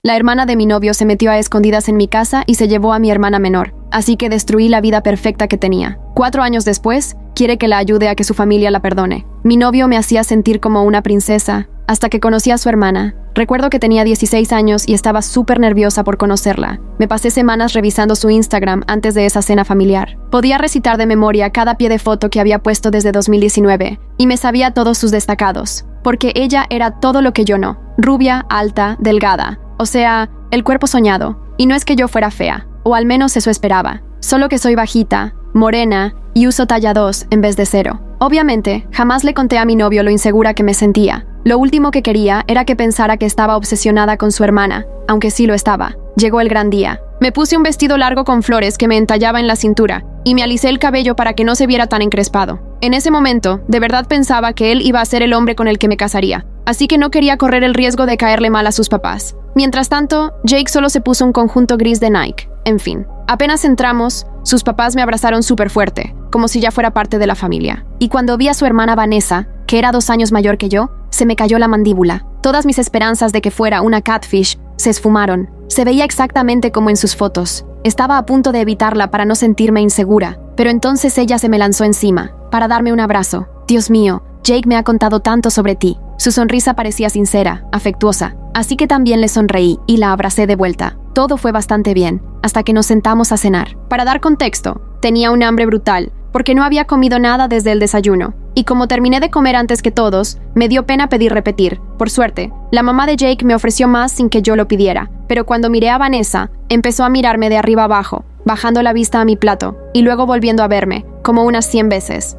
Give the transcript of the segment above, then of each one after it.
La hermana de mi novio se metió a escondidas en mi casa y se llevó a mi hermana menor, así que destruí la vida perfecta que tenía. 4 años después, quiere que la ayude a que su familia la perdone. Mi novio me hacía sentir como una princesa, hasta que conocí a su hermana. Recuerdo que tenía 16 años y estaba súper nerviosa por conocerla. Me pasé semanas revisando su Instagram antes de esa cena familiar. Podía recitar de memoria cada pie de foto que había puesto desde 2019, y me sabía todos sus destacados, porque ella era todo lo que yo no. Rubia, alta, delgada. O sea, el cuerpo soñado. Y no es que yo fuera fea, o al menos eso esperaba. Solo que soy bajita, morena y uso talla 2 en vez de 0. Obviamente, jamás le conté a mi novio lo insegura que me sentía. Lo último que quería era que pensara que estaba obsesionada con su hermana, aunque sí lo estaba. Llegó el gran día. Me puse un vestido largo con flores que me entallaba en la cintura y me alisé el cabello para que no se viera tan encrespado. En ese momento, de verdad pensaba que él iba a ser el hombre con el que me casaría, así que no quería correr el riesgo de caerle mal a sus papás. Mientras tanto, Jake solo se puso un conjunto gris de Nike. En fin, apenas entramos, sus papás me abrazaron súper fuerte, como si ya fuera parte de la familia. Y cuando vi a su hermana Vanessa, que era 2 años mayor que yo, se me cayó la mandíbula. Todas mis esperanzas de que fuera una catfish se esfumaron. Se veía exactamente como en sus fotos. Estaba a punto de evitarla para no sentirme insegura, pero entonces ella se me lanzó encima, para darme un abrazo. Dios mío, Jake me ha contado tanto sobre ti. Su sonrisa parecía sincera, afectuosa, así que también le sonreí y la abracé de vuelta. Todo fue bastante bien, hasta que nos sentamos a cenar. Para dar contexto, tenía un hambre brutal, porque no había comido nada desde el desayuno. Y como terminé de comer antes que todos, me dio pena pedir repetir. Por suerte, la mamá de Jake me ofreció más sin que yo lo pidiera. Pero cuando miré a Vanessa, empezó a mirarme de arriba abajo, bajando la vista a mi plato, y luego volviendo a verme, como unas 100 veces.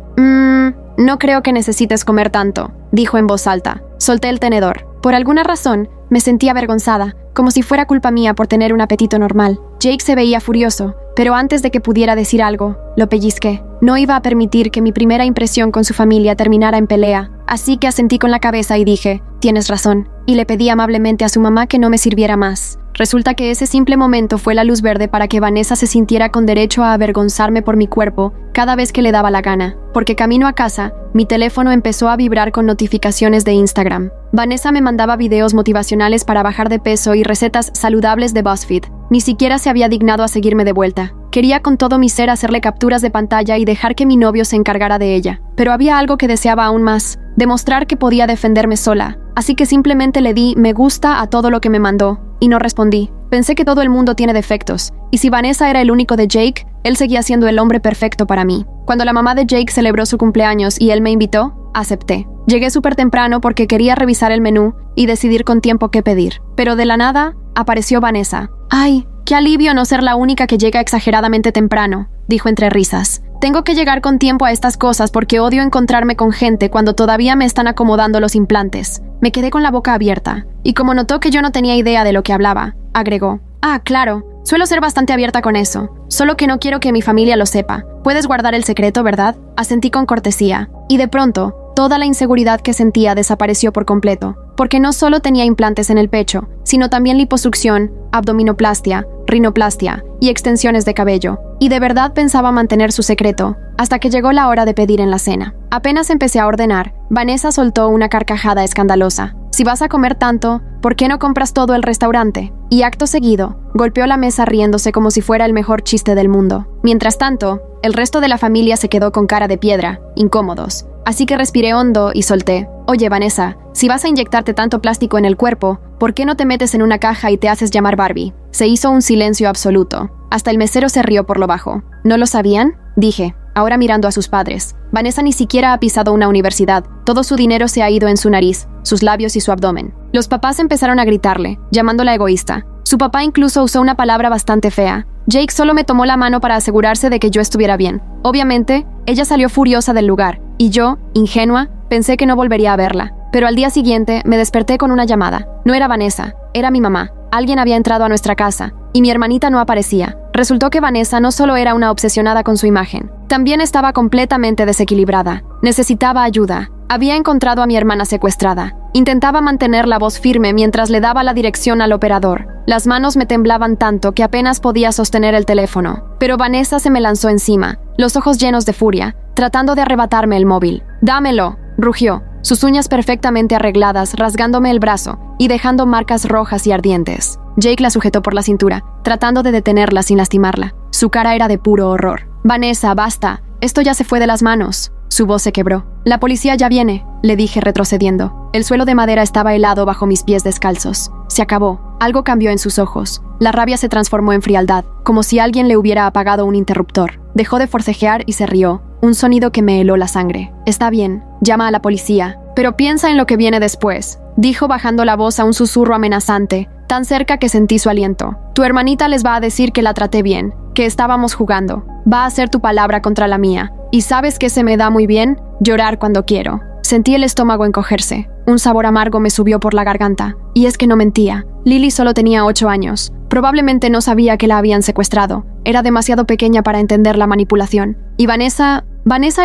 No creo que necesites comer tanto, dijo en voz alta. Solté el tenedor. Por alguna razón, me sentí avergonzada, como si fuera culpa mía por tener un apetito normal. Jake se veía furioso, pero antes de que pudiera decir algo, lo pellizqué. No iba a permitir que mi primera impresión con su familia terminara en pelea, así que asentí con la cabeza y dije, tienes razón, y le pedí amablemente a su mamá que no me sirviera más. Resulta que ese simple momento fue la luz verde para que Vanessa se sintiera con derecho a avergonzarme por mi cuerpo cada vez que le daba la gana, porque camino a casa, mi teléfono empezó a vibrar con notificaciones de Instagram. Vanessa me mandaba videos motivacionales para bajar de peso y recetas saludables de BuzzFeed. Ni siquiera se había dignado a seguirme de vuelta. Quería con todo mi ser hacerle capturas de pantalla y dejar que mi novio se encargara de ella. Pero había algo que deseaba aún más, demostrar que podía defenderme sola. Así que simplemente le di me gusta a todo lo que me mandó, y no respondí. Pensé que todo el mundo tiene defectos, y si Vanessa era el único de Jake, él seguía siendo el hombre perfecto para mí. Cuando la mamá de Jake celebró su cumpleaños y él me invitó, acepté. Llegué súper temprano porque quería revisar el menú y decidir con tiempo qué pedir. Pero de la nada, apareció Vanessa. ¡Ay, qué alivio no ser la única que llega exageradamente temprano!, dijo entre risas. Tengo que llegar con tiempo a estas cosas porque odio encontrarme con gente cuando todavía me están acomodando los implantes. Me quedé con la boca abierta, y como notó que yo no tenía idea de lo que hablaba, agregó, claro, suelo ser bastante abierta con eso, solo que no quiero que mi familia lo sepa. Puedes guardar el secreto, ¿verdad? Asentí con cortesía, y de pronto, toda la inseguridad que sentía desapareció por completo, porque no solo tenía implantes en el pecho, sino también liposucción, abdominoplastia, rinoplastia y extensiones de cabello. Y de verdad pensaba mantener su secreto, hasta que llegó la hora de pedir en la cena. Apenas empecé a ordenar, Vanessa soltó una carcajada escandalosa. Si vas a comer tanto, ¿por qué no compras todo el restaurante? Y acto seguido, golpeó la mesa riéndose como si fuera el mejor chiste del mundo. Mientras tanto, el resto de la familia se quedó con cara de piedra, incómodos. Así que respiré hondo y solté. Oye, Vanessa, si vas a inyectarte tanto plástico en el cuerpo, ¿por qué no te metes en una caja y te haces llamar Barbie? Se hizo un silencio absoluto. Hasta el mesero se rió por lo bajo. ¿No lo sabían?, dije, ahora mirando a sus padres. Vanessa ni siquiera ha pisado una universidad. Todo su dinero se ha ido en su nariz, sus labios y su abdomen. Los papás empezaron a gritarle, llamándola egoísta. Su papá incluso usó una palabra bastante fea. Jake solo me tomó la mano para asegurarse de que yo estuviera bien. Obviamente, ella salió furiosa del lugar, y yo, ingenua, pensé que no volvería a verla. Pero al día siguiente me desperté con una llamada. No era Vanessa, era mi mamá. Alguien había entrado a nuestra casa, y mi hermanita no aparecía. Resultó que Vanessa no solo era una obsesionada con su imagen, también estaba completamente desequilibrada. Necesitaba ayuda. Había encontrado a mi hermana secuestrada. Intentaba mantener la voz firme mientras le daba la dirección al operador. Las manos me temblaban tanto que apenas podía sostener el teléfono. Pero Vanessa se me lanzó encima, los ojos llenos de furia, tratando de arrebatarme el móvil. «Dámelo», rugió. sus uñas perfectamente arregladas, rasgándome el brazo y dejando marcas rojas y ardientes. Jake la sujetó por la cintura, tratando de detenerla sin lastimarla. Su cara era de puro horror. «Vanessa, basta. Esto ya se fue de las manos». Su voz se quebró. «La policía ya viene», le dije retrocediendo. El suelo de madera estaba helado bajo mis pies descalzos. Se acabó. Algo cambió en sus ojos. La rabia se transformó en frialdad, como si alguien le hubiera apagado un interruptor. Dejó de forcejear y se rió, un sonido que me heló la sangre. «Está bien, llama a la policía, pero piensa en lo que viene después», dijo bajando la voz a un susurro amenazante, tan cerca que sentí su aliento. «Tu hermanita les va a decir que la traté bien, que estábamos jugando. Va a ser tu palabra contra la mía. ¿Y sabes qué se me da muy bien? Llorar cuando quiero». Sentí el estómago encogerse. Un sabor amargo me subió por la garganta. Y es que no mentía. Lily solo tenía 8 años. Probablemente no sabía que la habían secuestrado. Era demasiado pequeña para entender la manipulación. Y Vanessa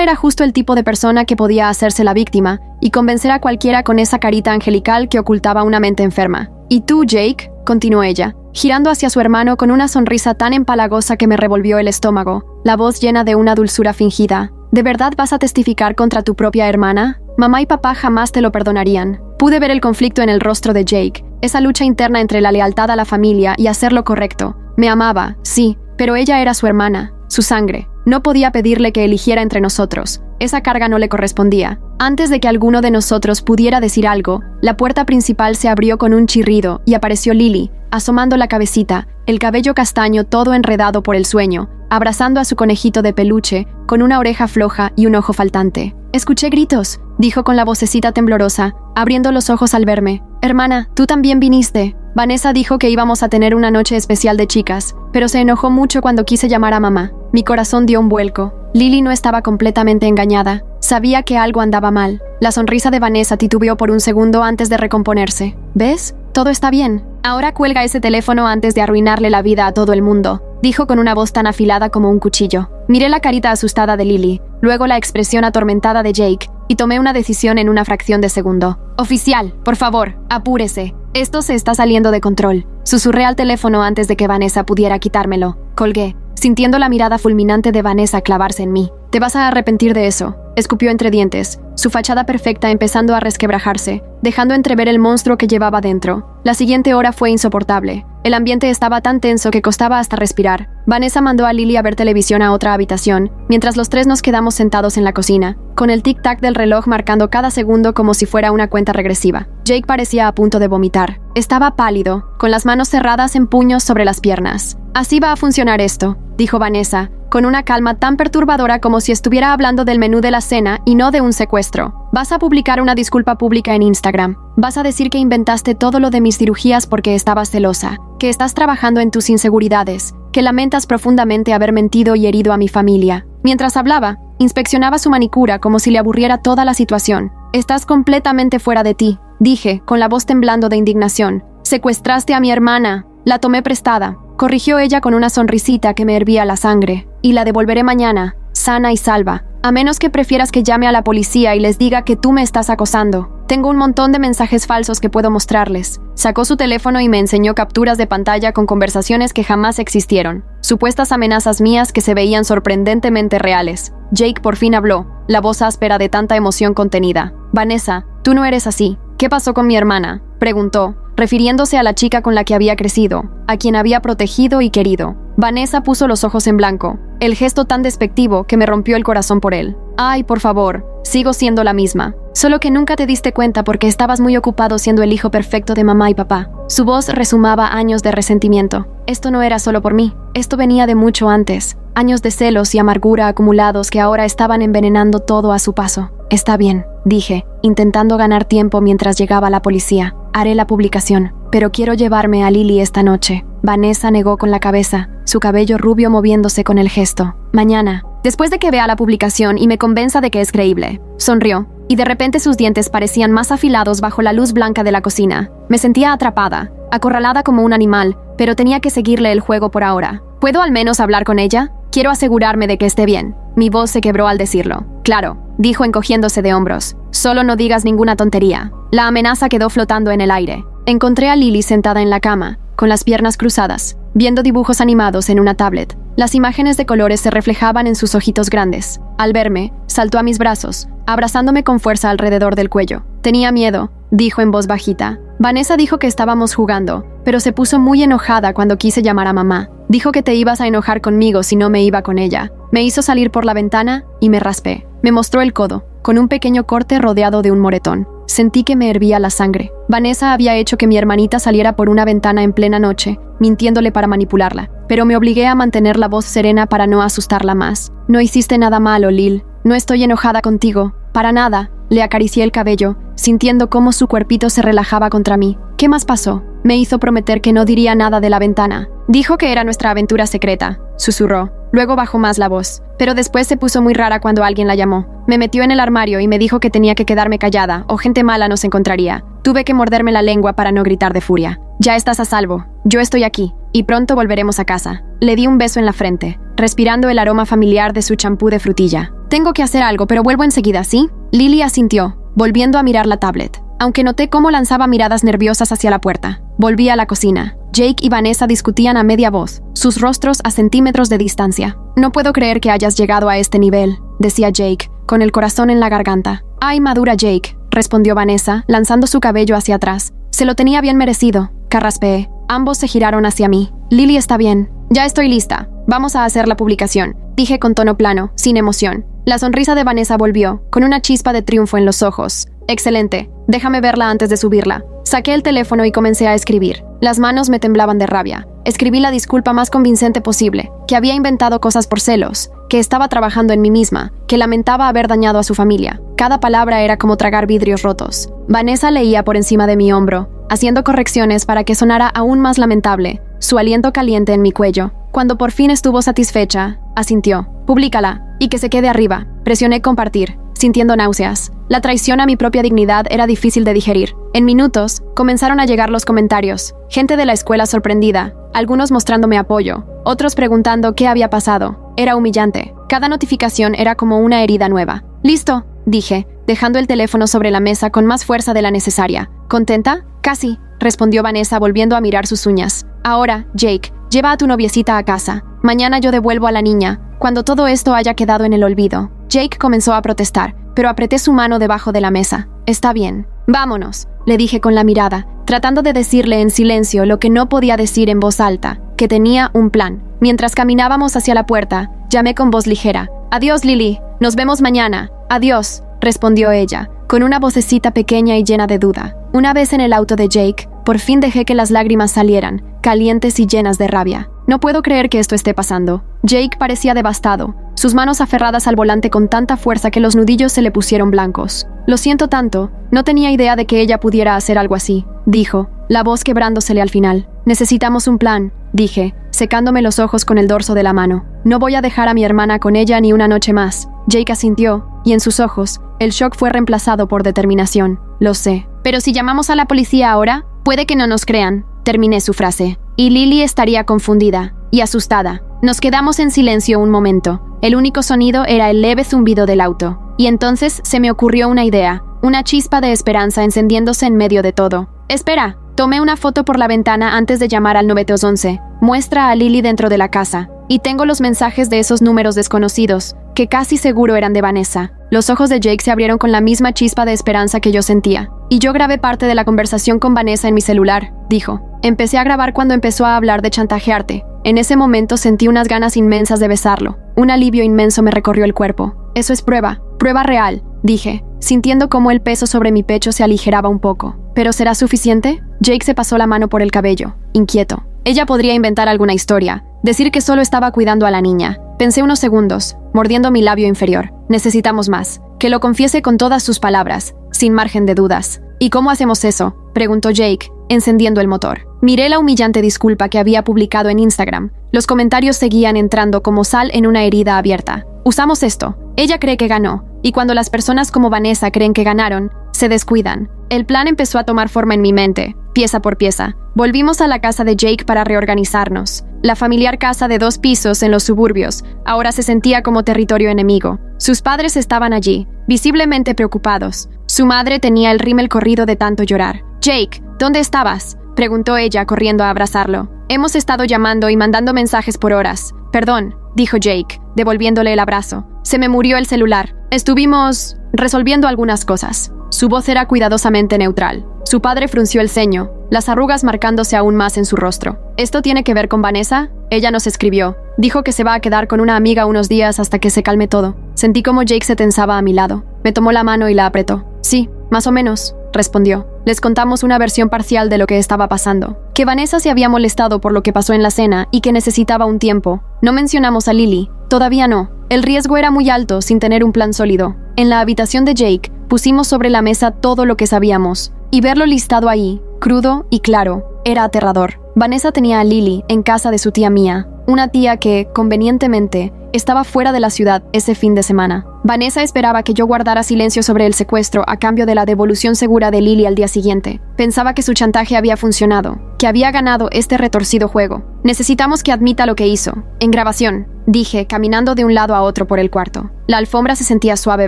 era justo el tipo de persona que podía hacerse la víctima y convencer a cualquiera con esa carita angelical que ocultaba una mente enferma. «¿Y tú, Jake?», continuó ella, girando hacia su hermano con una sonrisa tan empalagosa que me revolvió el estómago, la voz llena de una dulzura fingida. «¿De verdad vas a testificar contra tu propia hermana? Mamá y papá jamás te lo perdonarían». Pude ver el conflicto en el rostro de Jake, esa lucha interna entre la lealtad a la familia y hacer lo correcto. Me amaba, sí, pero ella era su hermana, su sangre. No podía pedirle que eligiera entre nosotros. Esa carga no le correspondía. Antes de que alguno de nosotros pudiera decir algo, la puerta principal se abrió con un chirrido y apareció Lily, asomando la cabecita, el cabello castaño todo enredado por el sueño, abrazando a su conejito de peluche, con una oreja floja y un ojo faltante. «Escuché gritos», dijo con la vocecita temblorosa, abriendo los ojos al verme. «Hermana, tú también viniste». Vanessa dijo que íbamos a tener una noche especial de chicas, pero se enojó mucho cuando quise llamar a mamá. Mi corazón dio un vuelco. Lily no estaba completamente engañada. Sabía que algo andaba mal. La sonrisa de Vanessa titubeó por un segundo antes de recomponerse. «¿Ves? Todo está bien. Ahora cuelga ese teléfono antes de arruinarle la vida a todo el mundo», dijo con una voz tan afilada como un cuchillo. Miré la carita asustada de Lily, luego la expresión atormentada de Jake, y tomé una decisión en una fracción de segundo. «Oficial, por favor, apúrese. Esto se está saliendo de control». Susurré al teléfono antes de que Vanessa pudiera quitármelo. Colgué, sintiendo la mirada fulminante de Vanessa clavarse en mí. «Te vas a arrepentir de eso», escupió entre dientes, su fachada perfecta empezando a resquebrajarse, dejando entrever el monstruo que llevaba dentro. La siguiente hora fue insoportable. El ambiente estaba tan tenso que costaba hasta respirar. Vanessa mandó a Lily a ver televisión a otra habitación, mientras los tres nos quedamos sentados en la cocina, con el tic-tac del reloj marcando cada segundo como si fuera una cuenta regresiva. Jake parecía a punto de vomitar. Estaba pálido, con las manos cerradas en puños sobre las piernas. «Así va a funcionar esto», dijo Vanessa, con una calma tan perturbadora como si estuviera hablando del menú de la cena y no de un secuestro. «Vas a publicar una disculpa pública en Instagram. Vas a decir que inventaste todo lo de mis cirugías porque estabas celosa, que estás trabajando en tus inseguridades, que lamentas profundamente haber mentido y herido a mi familia». Mientras hablaba, inspeccionaba su manicura como si le aburriera toda la situación. «Estás completamente fuera de ti», dije, con la voz temblando de indignación. «Secuestraste a mi hermana. La tomé prestada», corrigió ella con una sonrisita que me hervía la sangre. «Y la devolveré mañana, sana y salva. A menos que prefieras que llame a la policía y les diga que tú me estás acosando. Tengo un montón de mensajes falsos que puedo mostrarles». Sacó su teléfono y me enseñó capturas de pantalla con conversaciones que jamás existieron. Supuestas amenazas mías que se veían sorprendentemente reales. Jake por fin habló, la voz áspera de tanta emoción contenida. «Vanessa, tú no eres así. ¿Qué pasó con mi hermana?», preguntó, refiriéndose a la chica con la que había crecido, a quien había protegido y querido. Vanessa puso los ojos en blanco, el gesto tan despectivo que me rompió el corazón por él. «Ay, por favor, sigo siendo la misma. Solo que nunca te diste cuenta porque estabas muy ocupado siendo el hijo perfecto de mamá y papá». Su voz resumaba años de resentimiento. «Esto no era solo por mí, esto venía de mucho antes. Años de celos y amargura acumulados que ahora estaban envenenando todo a su paso». «Está bien», dije, intentando ganar tiempo mientras llegaba la policía. «Haré la publicación, pero quiero llevarme a Lily esta noche». Vanessa negó con la cabeza, su cabello rubio moviéndose con el gesto. «Mañana, después de que vea la publicación y me convenza de que es creíble». Sonrió, y de repente sus dientes parecían más afilados bajo la luz blanca de la cocina. Me sentía atrapada, acorralada como un animal, pero tenía que seguirle el juego por ahora. «¿Puedo al menos hablar con ella? Quiero asegurarme de que esté bien». Mi voz se quebró al decirlo. «Claro», dijo encogiéndose de hombros. «Solo no digas ninguna tontería». La amenaza quedó flotando en el aire. Encontré a Lily sentada en la cama, con las piernas cruzadas, viendo dibujos animados en una tablet. Las imágenes de colores se reflejaban en sus ojitos grandes. Al verme, saltó a mis brazos, abrazándome con fuerza alrededor del cuello. Tenía miedo, dijo en voz bajita. Vanessa dijo que estábamos jugando, pero se puso muy enojada cuando quise llamar a mamá. Dijo que te ibas a enojar conmigo si no me iba con ella. Me hizo salir por la ventana y me raspé. Me mostró el codo, con un pequeño corte rodeado de un moretón. Sentí que me hervía la sangre. Vanessa había hecho que mi hermanita saliera por una ventana en plena noche, mintiéndole para manipularla, pero me obligué a mantener la voz serena para no asustarla más. No hiciste nada malo, Lil. No estoy enojada contigo. Para nada. Le acaricié el cabello, sintiendo cómo su cuerpito se relajaba contra mí. ¿Qué más pasó? Me hizo prometer que no diría nada de la ventana. Dijo que era nuestra aventura secreta, susurró. Luego bajó más la voz, pero después se puso muy rara cuando alguien la llamó. Me metió en el armario y me dijo que tenía que quedarme callada o gente mala nos encontraría. Tuve que morderme la lengua para no gritar de furia. Ya estás a salvo. Yo estoy aquí, y pronto volveremos a casa. Le di un beso en la frente, respirando el aroma familiar de su champú de frutilla. Tengo que hacer algo, pero vuelvo enseguida, ¿sí? Lily asintió, volviendo a mirar la tablet, aunque noté cómo lanzaba miradas nerviosas hacia la puerta. Volví a la cocina. Jake y Vanessa discutían a media voz, sus rostros a centímetros de distancia. No puedo creer que hayas llegado a este nivel, decía Jake, con el corazón en la garganta. Ay, madura Jake, respondió Vanessa, lanzando su cabello hacia atrás. Se lo tenía bien merecido, carraspeé. Ambos se giraron hacia mí. Lily está bien. Ya estoy lista. Vamos a hacer la publicación, dije con tono plano, sin emoción. La sonrisa de Vanessa volvió, con una chispa de triunfo en los ojos. Excelente. Déjame verla antes de subirla. Saqué el teléfono y comencé a escribir. Las manos me temblaban de rabia. Escribí la disculpa más convincente posible, que había inventado cosas por celos, que estaba trabajando en mí misma, que lamentaba haber dañado a su familia. Cada palabra era como tragar vidrios rotos. Vanessa leía por encima de mi hombro, haciendo correcciones para que sonara aún más lamentable, su aliento caliente en mi cuello. Cuando por fin estuvo satisfecha, asintió. Públicala, y que se quede arriba. Presioné compartir, sintiendo náuseas. La traición a mi propia dignidad era difícil de digerir. En minutos, comenzaron a llegar los comentarios. Gente de la escuela sorprendida, algunos mostrándome apoyo, otros preguntando qué había pasado. Era humillante. Cada notificación era como una herida nueva. «Listo», dije, dejando el teléfono sobre la mesa con más fuerza de la necesaria. «¿Contenta?» «Casi», respondió Vanessa volviendo a mirar sus uñas. «Ahora, Jake, lleva a tu noviecita a casa. Mañana yo devuelvo a la niña, cuando todo esto haya quedado en el olvido». Jake comenzó a protestar, pero apreté su mano debajo de la mesa. «Está bien. Vámonos», le dije con la mirada, tratando de decirle en silencio lo que no podía decir en voz alta, que tenía un plan. Mientras caminábamos hacia la puerta, llamé con voz ligera. «Adiós, Lily. Nos vemos mañana». «Adiós», respondió ella, con una vocecita pequeña y llena de duda. Una vez en el auto de Jake, por fin dejé que las lágrimas salieran, calientes y llenas de rabia. No puedo creer que esto esté pasando. Jake parecía devastado, sus manos aferradas al volante con tanta fuerza que los nudillos se le pusieron blancos. «Lo siento tanto, no tenía idea de que ella pudiera hacer algo así», dijo, la voz quebrándosele al final. «Necesitamos un plan», dije, secándome los ojos con el dorso de la mano. «No voy a dejar a mi hermana con ella ni una noche más». Jake asintió, y en sus ojos, el shock fue reemplazado por determinación. «Lo sé. Pero si llamamos a la policía ahora, puede que no nos crean», terminé su frase. Y Lily estaría confundida y asustada. Nos quedamos en silencio un momento. El único sonido era el leve zumbido del auto. Y entonces se me ocurrió una idea, una chispa de esperanza encendiéndose en medio de todo. «Espera». Tomé una foto por la ventana antes de llamar al 911. Muestra a Lily dentro de la casa. Y tengo los mensajes de esos números desconocidos, que casi seguro eran de Vanessa. Los ojos de Jake se abrieron con la misma chispa de esperanza que yo sentía. «Y yo grabé parte de la conversación con Vanessa en mi celular», dijo. «Empecé a grabar cuando empezó a hablar de chantajearte. En ese momento sentí unas ganas inmensas de besarlo. Un alivio inmenso me recorrió el cuerpo. Eso es prueba real», dije, sintiendo cómo el peso sobre mi pecho se aligeraba un poco. «¿Pero será suficiente?» Jake se pasó la mano por el cabello, inquieto. Ella podría inventar alguna historia, decir que solo estaba cuidando a la niña. Pensé unos segundos, mordiendo mi labio inferior. «Necesitamos más. Que lo confiese con todas sus palabras, sin margen de dudas». «¿Y cómo hacemos eso?», preguntó Jake, encendiendo el motor. Miré la humillante disculpa que había publicado en Instagram. Los comentarios seguían entrando como sal en una herida abierta. «Usamos esto. Ella cree que ganó, y cuando las personas como Vanessa creen que ganaron, se descuidan». El plan empezó a tomar forma en mi mente, pieza por pieza. Volvimos a la casa de Jake para reorganizarnos. La familiar casa de 2 pisos en los suburbios ahora se sentía como territorio enemigo. Sus padres estaban allí, visiblemente preocupados. Su madre tenía el rímel corrido de tanto llorar. «Jake, ¿dónde estabas?», preguntó ella corriendo a abrazarlo. «Hemos estado llamando y mandando mensajes por horas». «Perdón», dijo Jake, devolviéndole el abrazo. Se me murió el celular. Estuvimos resolviendo algunas cosas. Su voz era cuidadosamente neutral. Su padre frunció el ceño, las arrugas marcándose aún más en su rostro. ¿Esto tiene que ver con Vanessa? Ella nos escribió. Dijo que se va a quedar con una amiga unos días hasta que se calme todo. Sentí como Jake se tensaba a mi lado. Me tomó la mano y la apretó. Sí, más o menos, respondió. Les contamos una versión parcial de lo que estaba pasando. Que Vanessa se había molestado por lo que pasó en la cena y que necesitaba un tiempo. No mencionamos a Lily. Todavía no. El riesgo era muy alto sin tener un plan sólido. En la habitación de Jake, pusimos sobre la mesa todo lo que sabíamos. Y verlo listado ahí, crudo y claro, era aterrador. Vanessa tenía a Lily en casa de su tía Mia, una tía que, convenientemente, estaba fuera de la ciudad ese fin de semana. Vanessa esperaba que yo guardara silencio sobre el secuestro a cambio de la devolución segura de Lily al día siguiente. Pensaba que su chantaje había funcionado, que había ganado este retorcido juego. Necesitamos que admita lo que hizo. En grabación, dije, caminando de un lado a otro por el cuarto. La alfombra se sentía suave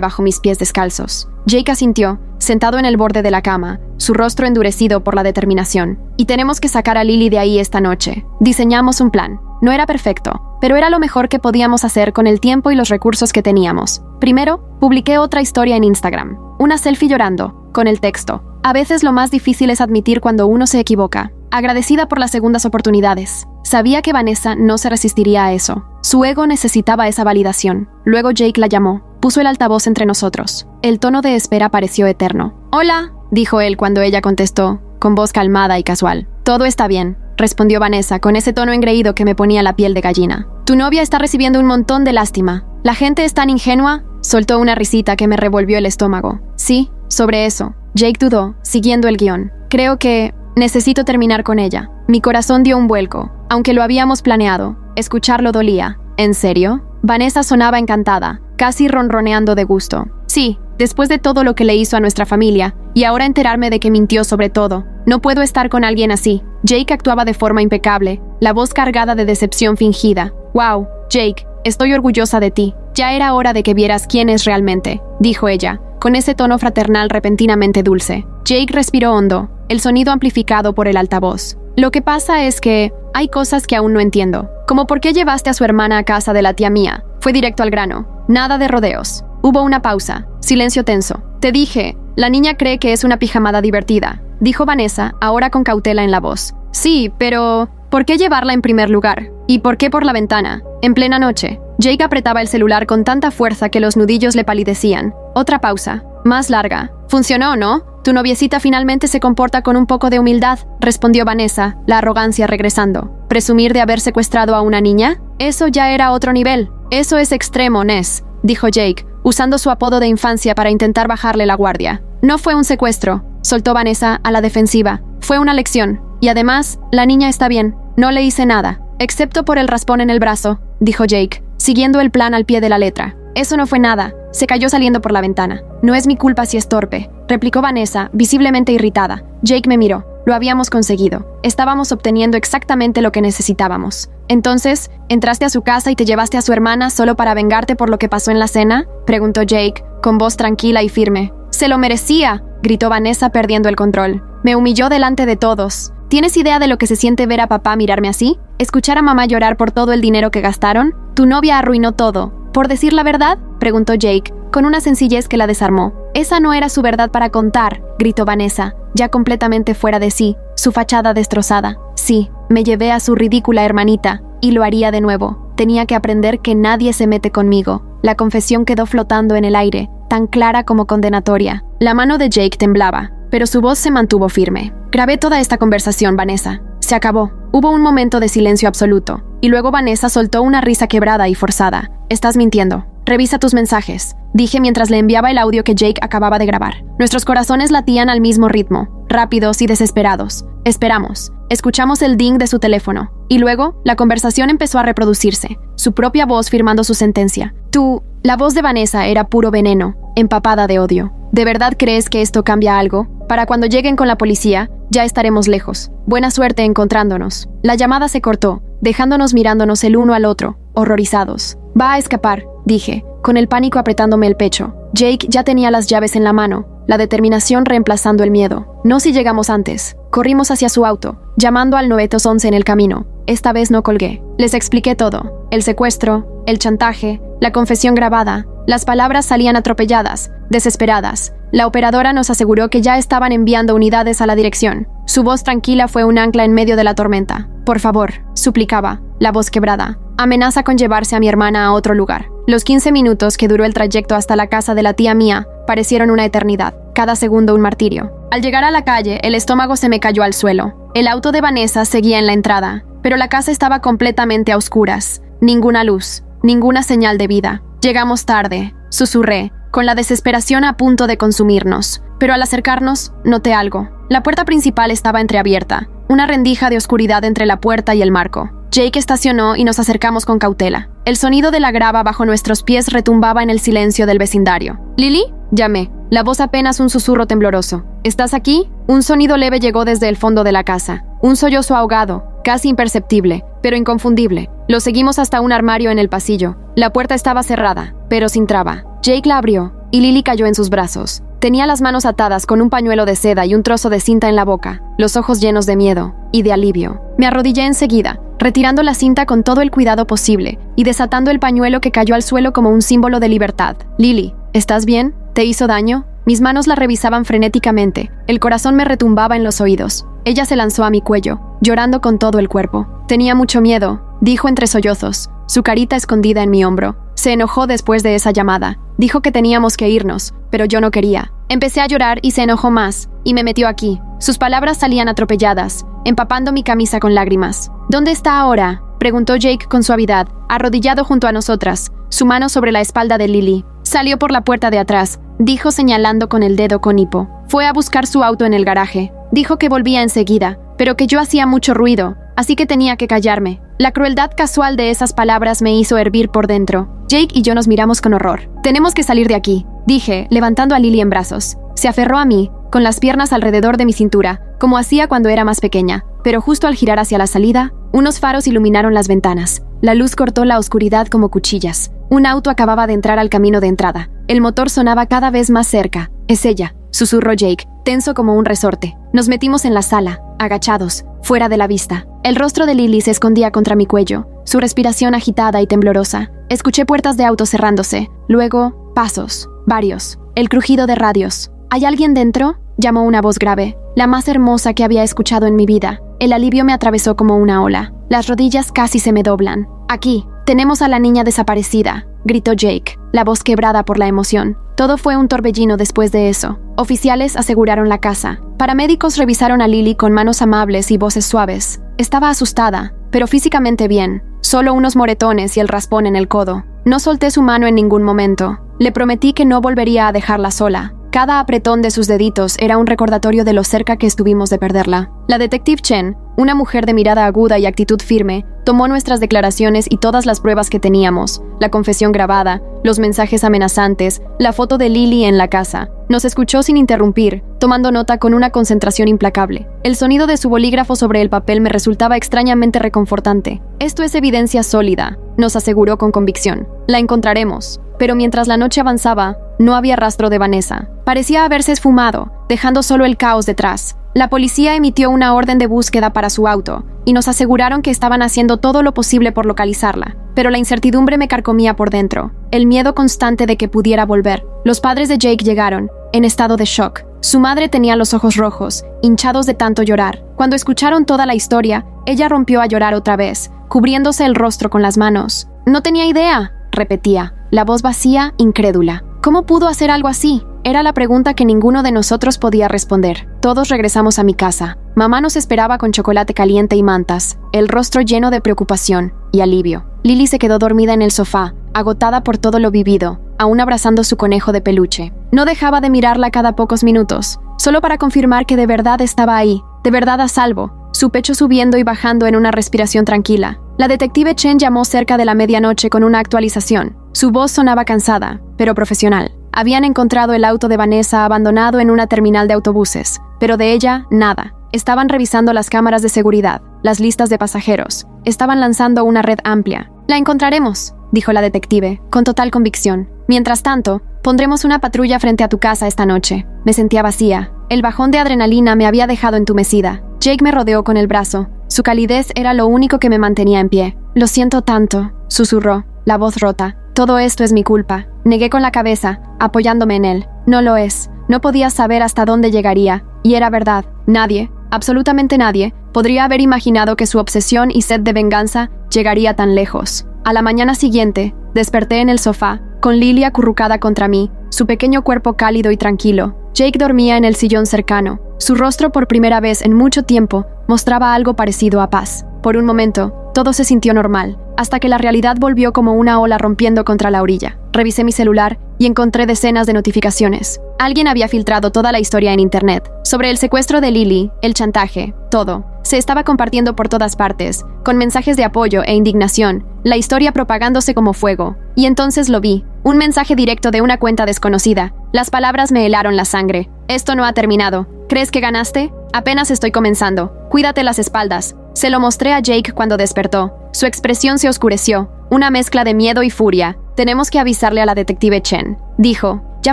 bajo mis pies descalzos. Jake asintió, sentado en el borde de la cama, su rostro endurecido por la determinación. Y tenemos que sacar a Lily de ahí esta noche. Diseñamos un plan. No era perfecto, pero era lo mejor que podíamos hacer con el tiempo y los recursos que teníamos. Primero, publiqué otra historia en Instagram. Una selfie llorando, con el texto. A veces lo más difícil es admitir cuando uno se equivoca. Agradecida por las segundas oportunidades. Sabía que Vanessa no se resistiría a eso. Su ego necesitaba esa validación. Luego Jake la llamó. Puso el altavoz entre nosotros. El tono de espera pareció eterno. «Hola», dijo él cuando ella contestó, con voz calmada y casual. «Todo está bien», respondió Vanessa con ese tono engreído que me ponía la piel de gallina. «Tu novia está recibiendo un montón de lástima. La gente es tan ingenua», soltó una risita que me revolvió el estómago. «Sí, sobre eso». Jake dudó, siguiendo el guión. «Creo que necesito terminar con ella». Mi corazón dio un vuelco, aunque lo habíamos planeado. Escucharlo dolía. ¿En serio? Vanessa sonaba encantada, casi ronroneando de gusto. Sí, después de todo lo que le hizo a nuestra familia, y ahora enterarme de que mintió sobre todo. No puedo estar con alguien así. Jake actuaba de forma impecable, la voz cargada de decepción fingida. «Wow, Jake, estoy orgullosa de ti. Ya era hora de que vieras quién es realmente», dijo ella, con ese tono fraternal repentinamente dulce. Jake respiró hondo, el sonido amplificado por el altavoz. «Lo que pasa es que hay cosas que aún no entiendo. Como por qué llevaste a su hermana a casa de la tía Mia». Fue directo al grano. Nada de rodeos. Hubo una pausa. Silencio tenso. «Te dije, la niña cree que es una pijamada divertida», dijo Vanessa, ahora con cautela en la voz. «Sí, pero ¿por qué llevarla en primer lugar? ¿Y por qué por la ventana? En plena noche». Jake apretaba el celular con tanta fuerza que los nudillos le palidecían. Otra pausa. Más larga. «¿Funcionó, no? Tu noviecita finalmente se comporta con un poco de humildad», respondió Vanessa, la arrogancia regresando. «¿Presumir de haber secuestrado a una niña? Eso ya era otro nivel. Eso es extremo, Ness», dijo Jake, usando su apodo de infancia para intentar bajarle la guardia. «No fue un secuestro», soltó Vanessa a la defensiva. «Fue una lección. Y además, la niña está bien. No le hice nada, excepto por el raspón en el brazo», dijo Jake, siguiendo el plan al pie de la letra. «Eso no fue nada. Se cayó saliendo por la ventana. No es mi culpa si es torpe», replicó Vanessa, visiblemente irritada. Jake me miró. Lo habíamos conseguido. Estábamos obteniendo exactamente lo que necesitábamos. «Entonces, ¿entraste a su casa y te llevaste a su hermana solo para vengarte por lo que pasó en la cena?», preguntó Jake, con voz tranquila y firme. «Se lo merecía», gritó Vanessa perdiendo el control. «Me humilló delante de todos. ¿Tienes idea de lo que se siente ver a papá mirarme así? ¿Escuchar a mamá llorar por todo el dinero que gastaron? Tu novia arruinó todo. ¿Por decir la verdad?», preguntó Jake, con una sencillez que la desarmó. «Esa no era su verdad para contar», gritó Vanessa, ya completamente fuera de sí, su fachada destrozada. «Sí, me llevé a su ridícula hermanita, y lo haría de nuevo. Tenía que aprender que nadie se mete conmigo». La confesión quedó flotando en el aire, tan clara como condenatoria. La mano de Jake temblaba, pero su voz se mantuvo firme. «Grabé toda esta conversación, Vanessa. Se acabó». Hubo un momento de silencio absoluto, y luego Vanessa soltó una risa quebrada y forzada. «Estás mintiendo. Revisa tus mensajes», dije mientras le enviaba el audio que Jake acababa de grabar. Nuestros corazones latían al mismo ritmo, rápidos y desesperados. Esperamos. Escuchamos el ding de su teléfono, y luego la conversación empezó a reproducirse, su propia voz firmando su sentencia. «Tú...» La voz de Vanessa era puro veneno, empapada de odio. «¿De verdad crees que esto cambia algo? Para cuando lleguen con la policía, ya estaremos lejos. Buena suerte encontrándonos». La llamada se cortó, dejándonos mirándonos el uno al otro, horrorizados. «Va a escapar», dije, con el pánico apretándome el pecho. Jake ya tenía las llaves en la mano, la determinación reemplazando el miedo. «No si llegamos antes». Corrimos hacia su auto, llamando al 911 en el camino. Esta vez no colgué. Les expliqué todo. El secuestro, el chantaje, la confesión grabada, Las palabras salían atropelladas, desesperadas. La operadora nos aseguró que ya estaban enviando unidades a la dirección. Su voz tranquila fue un ancla en medio de la tormenta. Por favor, suplicaba, la voz quebrada. Amenaza con llevarse a mi hermana a otro lugar. Los 15 minutos que duró el trayecto hasta la casa de la tía mía parecieron una eternidad, cada segundo un martirio. Al llegar a la calle, el estómago se me cayó al suelo. El auto de Vanessa seguía en la entrada, pero la casa estaba completamente a oscuras. Ninguna luz, ninguna señal de vida. Llegamos tarde, susurré, con la desesperación a punto de consumirnos. Pero al acercarnos, noté algo. La puerta principal estaba entreabierta, una rendija de oscuridad entre la puerta y el marco. Jake estacionó y nos acercamos con cautela. El sonido de la grava bajo nuestros pies retumbaba en el silencio del vecindario. ¿Lily? Llamé, la voz apenas un susurro tembloroso. ¿Estás aquí? Un sonido leve llegó desde el fondo de la casa. Un sollozo ahogado, casi imperceptible, pero inconfundible. Lo seguimos hasta un armario en el pasillo. La puerta estaba cerrada, pero sin traba. Jake la abrió, y Lily cayó en sus brazos. Tenía las manos atadas con un pañuelo de seda y un trozo de cinta en la boca, los ojos llenos de miedo y de alivio. Me arrodillé enseguida, retirando la cinta con todo el cuidado posible y desatando el pañuelo que cayó al suelo como un símbolo de libertad. Lily, ¿estás bien? ¿Te hizo daño? Mis manos la revisaban frenéticamente. El corazón me retumbaba en los oídos. Ella se lanzó a mi cuello, llorando con todo el cuerpo. Tenía mucho miedo, dijo entre sollozos, su carita escondida en mi hombro. Se enojó después de esa llamada. Dijo que teníamos que irnos, pero yo no quería. Empecé a llorar y se enojó más, y me metió aquí. Sus palabras salían atropelladas, empapando mi camisa con lágrimas. ¿Dónde está ahora?, preguntó Jake con suavidad, arrodillado junto a nosotras, su mano sobre la espalda de Lily. Salió por la puerta de atrás, dijo señalando con el dedo con hipo. Fue a buscar su auto en el garaje. Dijo que volvía enseguida, pero que yo hacía mucho ruido, así que tenía que callarme. La crueldad casual de esas palabras me hizo hervir por dentro. Jake y yo nos miramos con horror. Tenemos que salir de aquí, dije, levantando a Lily en brazos. Se aferró a mí, con las piernas alrededor de mi cintura, como hacía cuando era más pequeña. Pero justo al girar hacia la salida, unos faros iluminaron las ventanas. La luz cortó la oscuridad como cuchillas. Un auto acababa de entrar al camino de entrada. El motor sonaba cada vez más cerca. Es ella, susurró Jake, tenso como un resorte. Nos metimos en la sala, agachados, fuera de la vista. El rostro de Lily se escondía contra mi cuello, su respiración agitada y temblorosa. Escuché puertas de auto cerrándose, luego pasos, varios, el crujido de radios. ¿Hay alguien dentro?, llamó una voz grave, la más hermosa que había escuchado en mi vida. El alivio me atravesó como una ola. Las rodillas casi se me doblan. Aquí, tenemos a la niña desaparecida, gritó Jake, la voz quebrada por la emoción. Todo fue un torbellino después de eso. Oficiales aseguraron la casa. Paramédicos revisaron a Lily con manos amables y voces suaves. Estaba asustada, pero físicamente bien. Solo unos moretones y el raspón en el codo. No solté su mano en ningún momento. Le prometí que no volvería a dejarla sola. Cada apretón de sus deditos era un recordatorio de lo cerca que estuvimos de perderla. La detective Chen, una mujer de mirada aguda y actitud firme, tomó nuestras declaraciones y todas las pruebas que teníamos, la confesión grabada, los mensajes amenazantes, la foto de Lily en la casa. Nos escuchó sin interrumpir, tomando nota con una concentración implacable. El sonido de su bolígrafo sobre el papel me resultaba extrañamente reconfortante. Esto es evidencia sólida, nos aseguró con convicción. La encontraremos. Pero mientras la noche avanzaba, no había rastro de Vanessa. Parecía haberse esfumado, dejando solo el caos detrás. La policía emitió una orden de búsqueda para su auto, y nos aseguraron que estaban haciendo todo lo posible por localizarla. Pero la incertidumbre me carcomía por dentro, el miedo constante de que pudiera volver. Los padres de Jake llegaron, en estado de shock. Su madre tenía los ojos rojos, hinchados de tanto llorar. Cuando escucharon toda la historia, ella rompió a llorar otra vez, cubriéndose el rostro con las manos. No tenía idea, repetía, la voz vacía, incrédula. ¿Cómo pudo hacer algo así? Era la pregunta que ninguno de nosotros podía responder. Todos regresamos a mi casa. Mamá nos esperaba con chocolate caliente y mantas, el rostro lleno de preocupación y alivio. Lily se quedó dormida en el sofá, agotada por todo lo vivido, aún abrazando su conejo de peluche. No dejaba de mirarla cada pocos minutos, solo para confirmar que de verdad estaba ahí, de verdad a salvo, su pecho subiendo y bajando en una respiración tranquila. La detective Chen llamó cerca de la medianoche con una actualización. Su voz sonaba cansada, pero profesional. Habían encontrado el auto de Vanessa abandonado en una terminal de autobuses, pero de ella, nada. Estaban revisando las cámaras de seguridad, las listas de pasajeros. Estaban lanzando una red amplia. «La encontraremos», dijo la detective, con total convicción. «Mientras tanto, pondremos una patrulla frente a tu casa esta noche». Me sentía vacía. El bajón de adrenalina me había dejado entumecida. Jake me rodeó con el brazo. Su calidez era lo único que me mantenía en pie. «Lo siento tanto», susurró, la voz rota. Todo esto es mi culpa. Negué con la cabeza, apoyándome en él. No lo es. No podía saber hasta dónde llegaría. Y era verdad. Nadie, absolutamente nadie, podría haber imaginado que su obsesión y sed de venganza llegaría tan lejos. A la mañana siguiente, desperté en el sofá, con Lily acurrucada contra mí, su pequeño cuerpo cálido y tranquilo. Jake dormía en el sillón cercano. Su rostro, por primera vez en mucho tiempo, mostraba algo parecido a paz. Por un momento, todo se sintió normal, hasta que la realidad volvió como una ola rompiendo contra la orilla. Revisé mi celular y encontré decenas de notificaciones. Alguien había filtrado toda la historia en internet, sobre el secuestro de Lily, el chantaje, todo. Se estaba compartiendo por todas partes, con mensajes de apoyo e indignación, la historia propagándose como fuego. Y entonces lo vi, un mensaje directo de una cuenta desconocida. Las palabras me helaron la sangre. Esto no ha terminado. ¿Crees que ganaste? Apenas estoy comenzando. Cuídate las espaldas. Se lo mostré a Jake cuando despertó. Su expresión se oscureció, una mezcla de miedo y furia. Tenemos que avisarle a la detective Chen, dijo, ya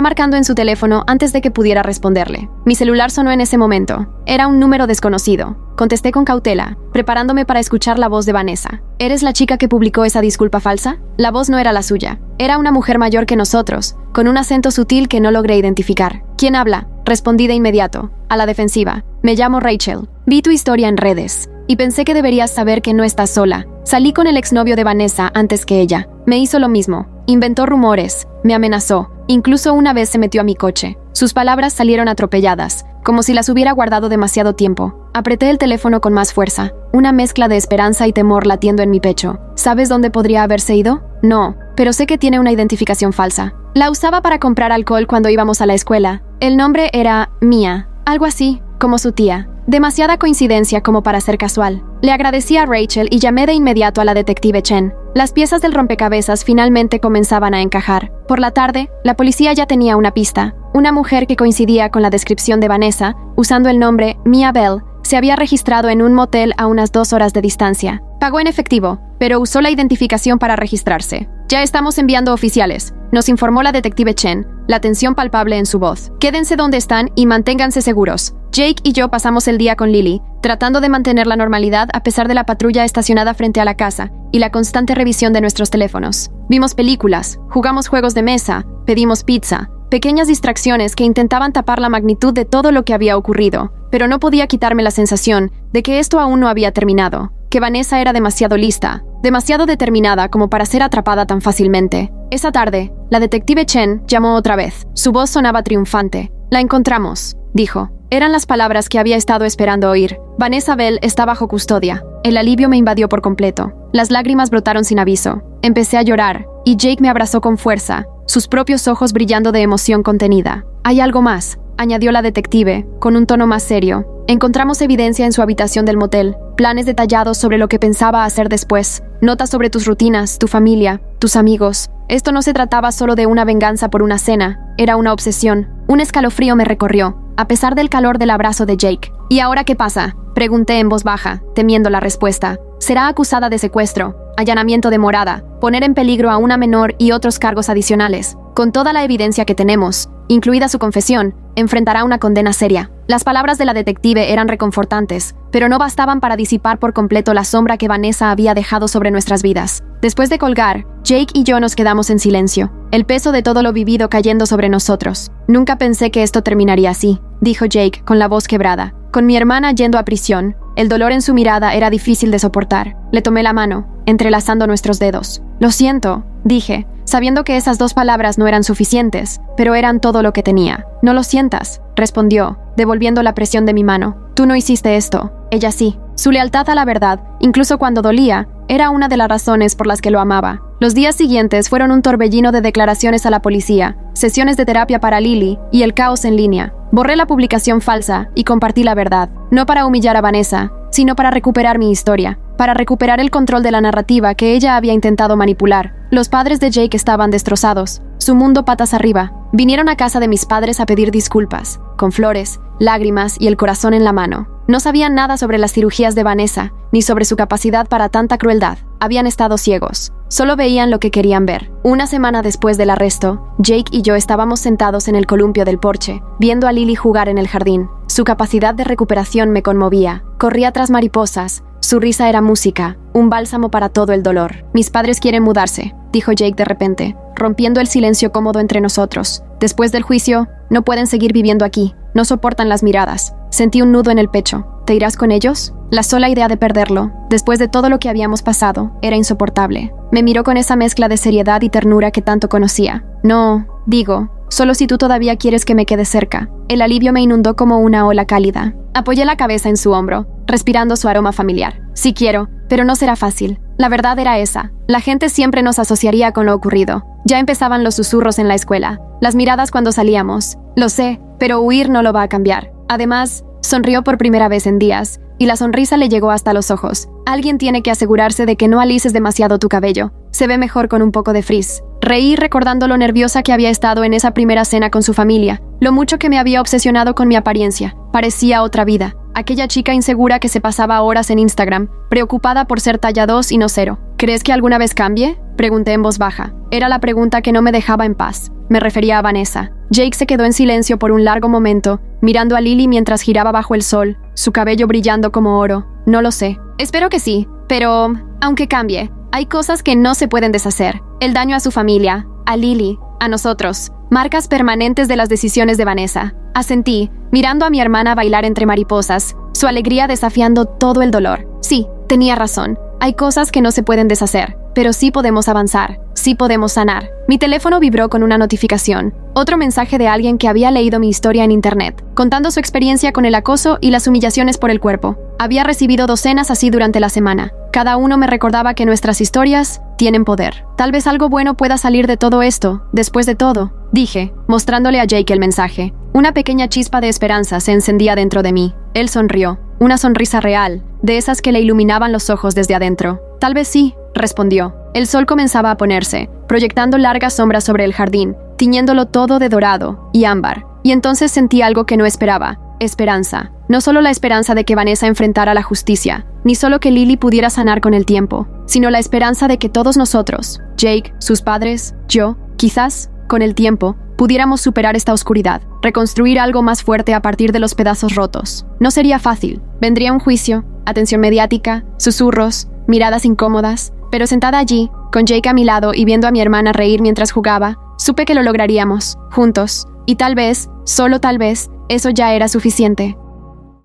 marcando en su teléfono antes de que pudiera responderle. Mi celular sonó en ese momento. Era un número desconocido. Contesté con cautela, preparándome para escuchar la voz de Vanessa. ¿Eres la chica que publicó esa disculpa falsa? La voz no era la suya. Era una mujer mayor que nosotros, con un acento sutil que no logré identificar. ¿Quién habla? Respondí de inmediato, a la defensiva. Me llamo Rachel. Vi tu historia en redes y pensé que deberías saber que no estás sola. Salí con el exnovio de Vanessa antes que ella. Me hizo lo mismo. Inventó rumores, me amenazó. Incluso una vez se metió a mi coche. Sus palabras salieron atropelladas, como si las hubiera guardado demasiado tiempo. Apreté el teléfono con más fuerza, una mezcla de esperanza y temor latiendo en mi pecho. ¿Sabes dónde podría haberse ido? No, pero sé que tiene una identificación falsa. La usaba para comprar alcohol cuando íbamos a la escuela. El nombre era Mia, algo así, como su tía. Demasiada coincidencia como para ser casual. Le agradecí a Rachel y llamé de inmediato a la detective Chen. Las piezas del rompecabezas finalmente comenzaban a encajar. Por la tarde, la policía ya tenía una pista. Una mujer que coincidía con la descripción de Vanessa, usando el nombre Mia Bell, se había registrado en un motel a unas 2 horas de distancia. Pagó en efectivo, pero usó la identificación para registrarse. Ya estamos enviando oficiales, nos informó la detective Chen, la tensión palpable en su voz. Quédense donde están y manténganse seguros. Jake y yo pasamos el día con Lily, tratando de mantener la normalidad a pesar de la patrulla estacionada frente a la casa y la constante revisión de nuestros teléfonos. Vimos películas, jugamos juegos de mesa, pedimos pizza, pequeñas distracciones que intentaban tapar la magnitud de todo lo que había ocurrido, pero no podía quitarme la sensación de que esto aún no había terminado, que Vanessa era demasiado lista, demasiado determinada como para ser atrapada tan fácilmente. Esa tarde, la detective Chen llamó otra vez. Su voz sonaba triunfante. La encontramos, dijo. Eran las palabras que había estado esperando oír. Vanessa Bell está bajo custodia. El alivio me invadió por completo. Las lágrimas brotaron sin aviso. Empecé a llorar, y Jake me abrazó con fuerza, sus propios ojos brillando de emoción contenida. Hay algo más, añadió la detective, con un tono más serio. Encontramos evidencia en su habitación del motel, planes detallados sobre lo que pensaba hacer después, notas sobre tus rutinas, tu familia, tus amigos. Esto no se trataba solo de una venganza por una cena, era una obsesión. Un escalofrío me recorrió, a pesar del calor del abrazo de Jake. ¿Y ahora qué pasa?, pregunté en voz baja, temiendo la respuesta. Será acusada de secuestro, allanamiento de morada, poner en peligro a una menor y otros cargos adicionales. Con toda la evidencia que tenemos, incluida su confesión, enfrentará una condena seria. Las palabras de la detective eran reconfortantes, pero no bastaban para disipar por completo la sombra que Vanessa había dejado sobre nuestras vidas. Después de colgar, Jake y yo nos quedamos en silencio, el peso de todo lo vivido cayendo sobre nosotros. Nunca pensé que esto terminaría así, dijo Jake con la voz quebrada. Con mi hermana yendo a prisión, el dolor en su mirada era difícil de soportar. Le tomé la mano, entrelazando nuestros dedos. Lo siento, dije, sabiendo que esas 2 palabras no eran suficientes, pero eran todo lo que tenía. No lo sientas, respondió, devolviendo la presión de mi mano. Tú no hiciste esto, ella sí. Su lealtad a la verdad, incluso cuando dolía, era una de las razones por las que lo amaba. Los días siguientes fueron un torbellino de declaraciones a la policía, sesiones de terapia para Lily y el caos en línea. Borré la publicación falsa y compartí la verdad, no para humillar a Vanessa, sino para recuperar mi historia, para recuperar el control de la narrativa que ella había intentado manipular. Los padres de Jake estaban destrozados, su mundo patas arriba. Vinieron a casa de mis padres a pedir disculpas, con flores, lágrimas y el corazón en la mano. No sabían nada sobre las cirugías de Vanessa, ni sobre su capacidad para tanta crueldad. Habían estado ciegos. Solo veían lo que querían ver. Una semana después del arresto, Jake y yo estábamos sentados en el columpio del porche, viendo a Lily jugar en el jardín. Su capacidad de recuperación me conmovía. Corría tras mariposas, Su risa era música, un bálsamo para todo el dolor. Mis padres quieren mudarse, dijo Jake de repente, rompiendo el silencio cómodo entre nosotros. Después del juicio, no pueden seguir viviendo aquí. No soportan las miradas. Sentí un nudo en el pecho. ¿Te irás con ellos? La sola idea de perderlo, después de todo lo que habíamos pasado, era insoportable. Me miró con esa mezcla de seriedad y ternura que tanto conocía. No, digo, solo si tú todavía quieres que me quede cerca. El alivio me inundó como una ola cálida. Apoyé la cabeza en su hombro, respirando su aroma familiar. Sí quiero, pero no será fácil. La verdad era esa. La gente siempre nos asociaría con lo ocurrido. Ya empezaban los susurros en la escuela, las miradas cuando salíamos. Lo sé, pero huir no lo va a cambiar. Además, sonrió por primera vez en días, y la sonrisa le llegó hasta los ojos. Alguien tiene que asegurarse de que no alices demasiado tu cabello. Se ve mejor con un poco de frizz. Reí recordando lo nerviosa que había estado en esa primera cena con su familia, lo mucho que me había obsesionado con mi apariencia. Parecía otra vida. Aquella chica insegura que se pasaba horas en Instagram, preocupada por ser talla 2 y no 0. ¿Crees que alguna vez cambie? Pregunté en voz baja. Era la pregunta que no me dejaba en paz. Me refería a Vanessa. Jake se quedó en silencio por un largo momento, mirando a Lily mientras giraba bajo el sol, su cabello brillando como oro. No lo sé. Espero que sí, pero aunque cambie, hay cosas que no se pueden deshacer. El daño a su familia, a Lily, a nosotros. Marcas permanentes de las decisiones de Vanessa. Asentí, mirando a mi hermana bailar entre mariposas, su alegría desafiando todo el dolor. Sí, tenía razón. Hay cosas que no se pueden deshacer, pero sí podemos avanzar, sí podemos sanar. Mi teléfono vibró con una notificación. Otro mensaje de alguien que había leído mi historia en internet, contando su experiencia con el acoso y las humillaciones por el cuerpo. Había recibido docenas así durante la semana. Cada uno me recordaba que nuestras historias tienen poder. Tal vez algo bueno pueda salir de todo esto, después de todo, dije, mostrándole a Jake el mensaje. Una pequeña chispa de esperanza se encendía dentro de mí. Él sonrió, una sonrisa real, de esas que le iluminaban los ojos desde adentro. Tal vez sí, respondió. El sol comenzaba a ponerse, proyectando largas sombras sobre el jardín, tiñéndolo todo de dorado y ámbar. Y entonces sentí algo que no esperaba. Esperanza. No solo la esperanza de que Vanessa enfrentara la justicia, ni solo que Lily pudiera sanar con el tiempo, sino la esperanza de que todos nosotros, Jake, sus padres, yo, quizás, con el tiempo, pudiéramos superar esta oscuridad, reconstruir algo más fuerte a partir de los pedazos rotos. No sería fácil. Vendría un juicio, atención mediática, susurros, miradas incómodas, pero sentada allí, con Jake a mi lado y viendo a mi hermana reír mientras jugaba, supe que lo lograríamos, juntos, y tal vez, solo tal vez, eso ya era suficiente.